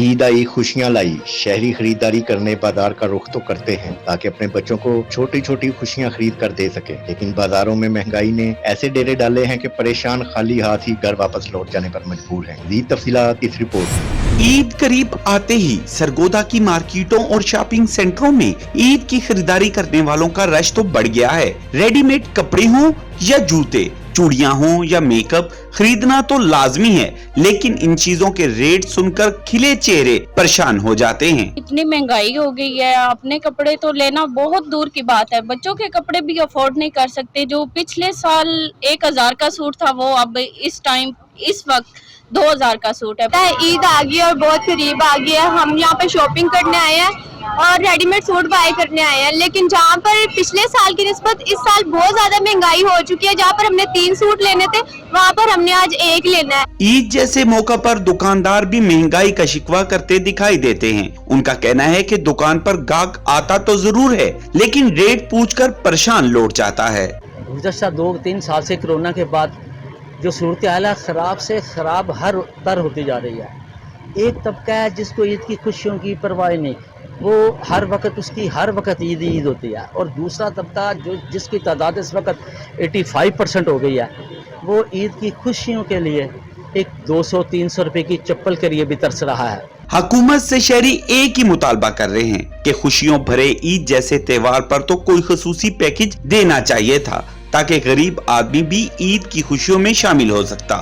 ईद आई खुशियां लाई, शहरी खरीदारी करने बाजार का रुख तो करते हैं ताकि अपने बच्चों को छोटी छोटी खुशियां खरीद कर दे सके, लेकिन बाजारों में महंगाई ने ऐसे डेरे डाले हैं कि परेशान खाली हाथ ही घर वापस लौट जाने पर मजबूर हैं। मज़ीद तफसीलात इस रिपोर्ट में। ईद करीब आते ही सरगोदा की मार्केटों और शॉपिंग सेंटरों में ईद की खरीदारी करने वालों का रश तो बढ़ गया है। रेडीमेड कपड़े हों या जूते, चूड़ियां हों या मेकअप, खरीदना तो लाजमी है, लेकिन इन चीजों के रेट सुनकर खिले चेहरे परेशान हो जाते हैं। इतनी महंगाई हो गई है, अपने कपड़े तो लेना बहुत दूर की बात है, बच्चों के कपड़े भी अफोर्ड नहीं कर सकते। जो पिछले साल 1000 का सूट था वो अब इस वक्त 2000 का सूट है। ईद आ गई और बहुत करीब आ गई है। हम यहाँ पे शॉपिंग करने आए हैं और रेडीमेड सूट बाय करने आए हैं, लेकिन जहाँ पर पिछले साल की निस्बत इस साल बहुत ज्यादा महंगाई हो चुकी है। जहाँ पर हमने 3 सूट लेने थे वहाँ पर हमने आज 1 लेना है। ईद जैसे मौका पर दुकानदार भी महंगाई का शिकवा करते दिखाई देते हैं। उनका कहना है कि दुकान पर गाहक आता तो जरूर है, लेकिन रेट पूछकर परेशान लौट जाता है। गुज़श्ता 2-3 साल से कोरोना के बाद जो सूरत हाल है खराब से खराब हर तर होती जा रही है। एक तबका है जिसको ईद की खुशियों की परवाह नहीं, वो हर वक्त उसकी हर वक्त ईद होती है, और दूसरा तबका जिसकी तादाद इस वक्त 85% हो गई है, वो ईद की खुशियों के लिए एक 200-300 रुपए की चप्पल के लिए भी तरस रहा है। हुकूमत से शहरी एक ही मुतालबा कर रहे हैं कि खुशियों भरे ईद जैसे त्योहार पर तो कोई खसूसी पैकेज देना चाहिए था, ताकि गरीब आदमी भी ईद की खुशियों में शामिल हो सकता।